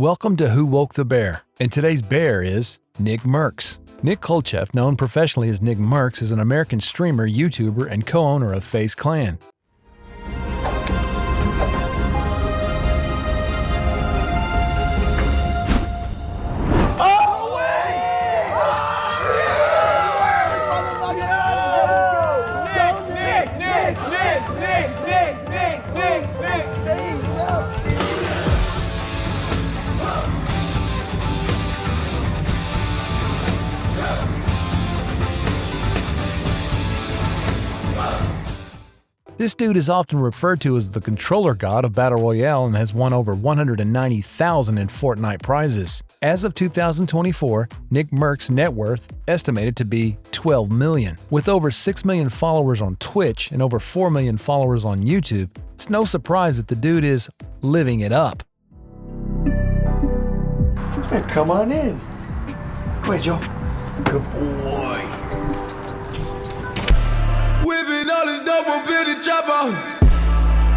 Welcome to Who Woke the Bear, and today's bear is Nickmercs. Nick Kolcheff, known professionally as Nickmercs, is an American streamer, YouTuber, and co-owner of FaZe Clan. This dude is often referred to as the controller god of Battle Royale and has won over 190,000 in Fortnite prizes. As of 2024, Nickmercs' net worth estimated to be $12 million. With over 6 million followers on Twitch and over 4 million followers on YouTube, it's no surprise that the dude is living it up. Yeah, come on in. Go ahead, Joe. Good boy. Whipping all this double bitty chopper.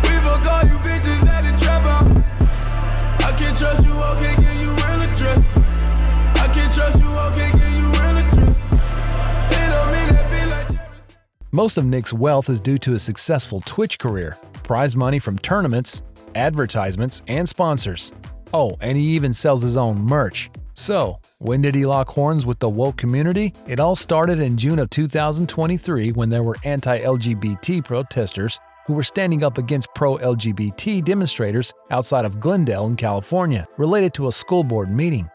We fuck all you bitches at the trap house. I can't trust you, I can't give you real address. I can't trust you, I can't give you real address. It don't mean that be like Most of Nick's wealth is due to his successful Twitch career, prize money from tournaments, advertisements, and sponsors. Oh, and he even sells his own merch. So, when did he lock horns with the woke community? It all started in June of 2023 when there were anti-LGBT protesters who were standing up against pro-LGBT demonstrators outside of Glendale in California, related to a school board meeting.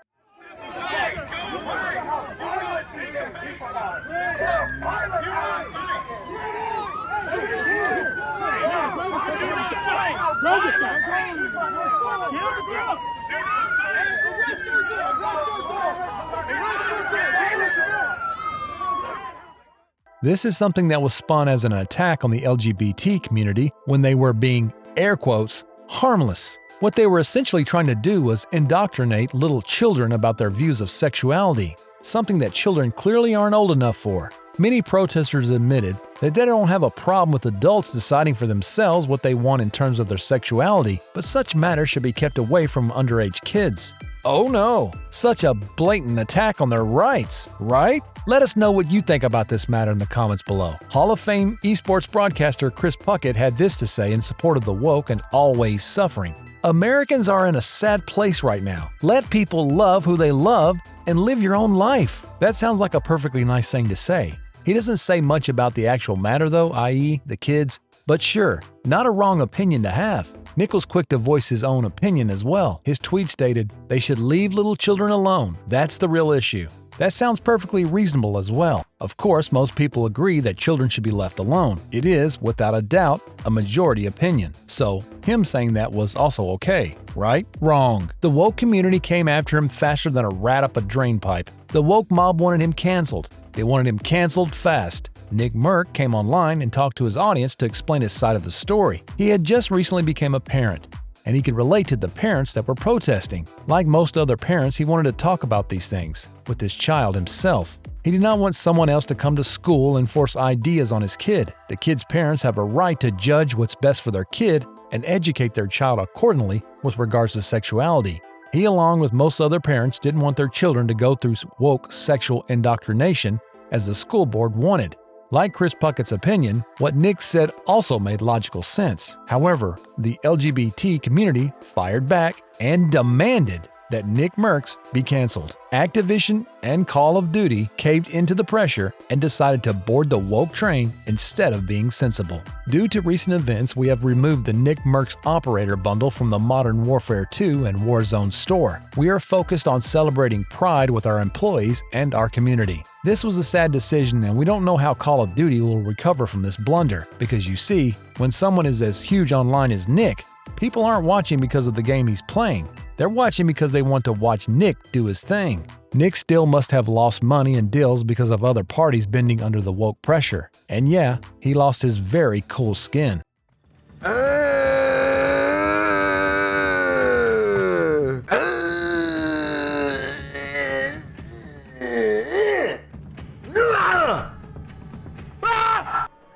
This is something that was spun as an attack on the LGBT community when they were being, air quotes, harmless. What they were essentially trying to do was indoctrinate little children about their views of sexuality, something that children clearly aren't old enough for. Many protesters admitted that they don't have a problem with adults deciding for themselves what they want in terms of their sexuality, but such matters should be kept away from underage kids. Oh no, such a blatant attack on their rights, right? Let us know what you think about this matter in the comments below. Hall of Fame esports broadcaster Chris Puckett had this to say in support of the woke and always suffering. Americans are in a sad place right now. Let people love who they love and live your own life. That sounds like a perfectly nice thing to say. He doesn't say much about the actual matter though, i.e. the kids, but sure, not a wrong opinion to have. Nick was quick to voice his own opinion as well. His tweet stated, "They should leave little children alone. That's the real issue." That sounds perfectly reasonable as well. Of course, most people agree that children should be left alone. It is, without a doubt, a majority opinion. So, him saying that was also okay, right? Wrong. The woke community came after him faster than a rat up a drain pipe. The woke mob wanted him canceled. They wanted him canceled fast. Nickmercs came online and talked to his audience to explain his side of the story. He had just recently become a parent, and he could relate to the parents that were protesting. Like most other parents, he wanted to talk about these things with his child himself. He did not want someone else to come to school and force ideas on his kid. The kid's parents have a right to judge what's best for their kid and educate their child accordingly with regards to sexuality. He, along with most other parents, didn't want their children to go through woke sexual indoctrination as the school board wanted. Like Chris Puckett's opinion, what Nick said also made logical sense. However, the LGBT community fired back and demanded that Nickmercs be canceled. Activision and Call of Duty caved into the pressure and decided to board the woke train instead of being sensible. Due to recent events, we have removed the Nickmercs Operator Bundle from the Modern Warfare 2 and Warzone store. We are focused on celebrating Pride with our employees and our community. This was a sad decision, and we don't know how Call of Duty will recover from this blunder, because you see, when someone is as huge online as Nick, people aren't watching because of the game he's playing. They're watching because they want to watch Nick do his thing. Nick still must have lost money and deals because of other parties bending under the woke pressure. And yeah, he lost his very cool skin.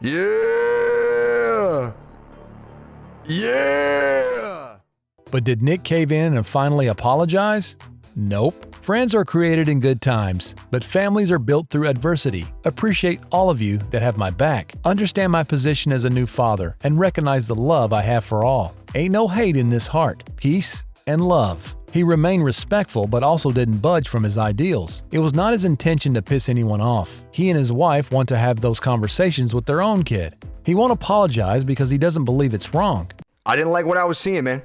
Yeah! Yeah! But But did Nick cave in and finally apologize? Nope. Friends are created in good times, but families are built through adversity. Appreciate all of you that have my back. Understand my position as a new father and recognize the love I have for all. Ain't no hate in this heart. Peace and love. He remained respectful but also didn't budge from his ideals. It was not his intention to piss anyone off. He and his wife want to have those conversations with their own kid. He won't apologize because he doesn't believe it's wrong. I didn't like what I was seeing, man.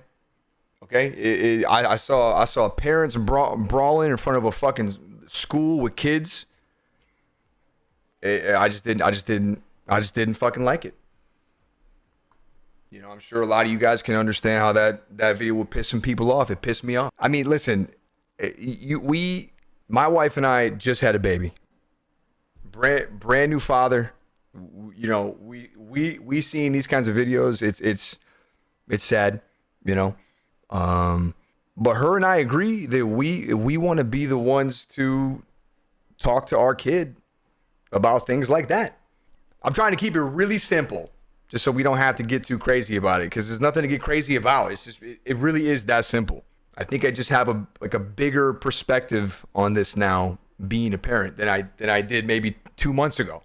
Okay, I saw parents brawling in front of a fucking school with kids. I just didn't fucking like it. You know, I'm sure a lot of you guys can understand how that video would piss some people off. It pissed me off. I mean, listen, my wife and I just had a baby. Brand new father. You know, we seeing these kinds of videos. It's sad, you know. But her and I agree that we want to be the ones to talk to our kid about things like that. I'm trying to keep it really simple, just so we don't have to get too crazy about it, because there's nothing to get crazy about. It's just, it really is that simple. I think I just have a bigger perspective on this now, being a parent, than I did maybe 2 months ago.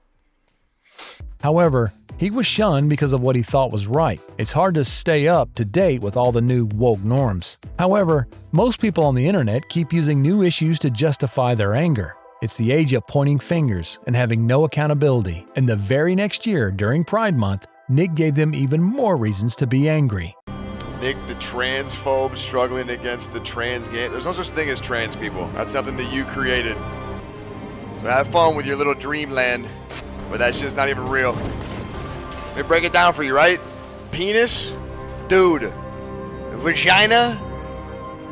However, he was shunned because of what he thought was right. It's hard to stay up to date with all the new woke norms. However, most people on the internet keep using new issues to justify their anger. It's the age of pointing fingers and having no accountability. And the very next year, during Pride Month, Nick gave them even more reasons to be angry. Nick, the transphobe struggling against the trans game. There's no such thing as trans people. That's something that you created. So have fun with your little dreamland, but that shit's not even real. Let me break it down for you, right? Penis, dude. Vagina,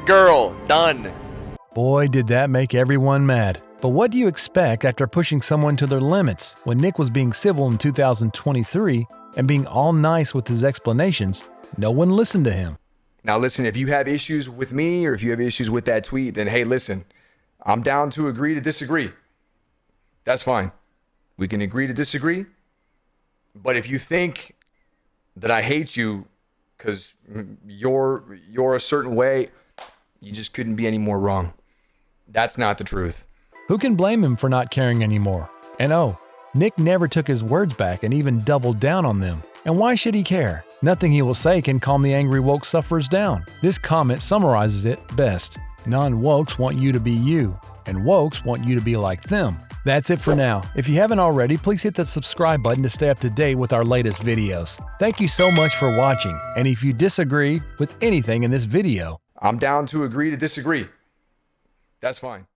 girl, done. Boy, did that make everyone mad. But what do you expect after pushing someone to their limits? When Nick was being civil in 2023 and being all nice with his explanations, no one listened to him. Now listen, if you have issues with me or if you have issues with that tweet, then hey, listen, I'm down to agree to disagree. That's fine. We can agree to disagree. But if you think that I hate you because you're a certain way, you just couldn't be any more wrong. That's not the truth. Who can blame him for not caring anymore? And oh, Nick never took his words back and even doubled down on them. And why should he care? Nothing he will say can calm the angry woke sufferers down. This comment summarizes it best. Non-wokes want you to be you, and wokes want you to be like them. That's it for now. If you haven't already, please hit the subscribe button to stay up to date with our latest videos. Thank you so much for watching, and if you disagree with anything in this video, I'm down to agree to disagree. That's fine.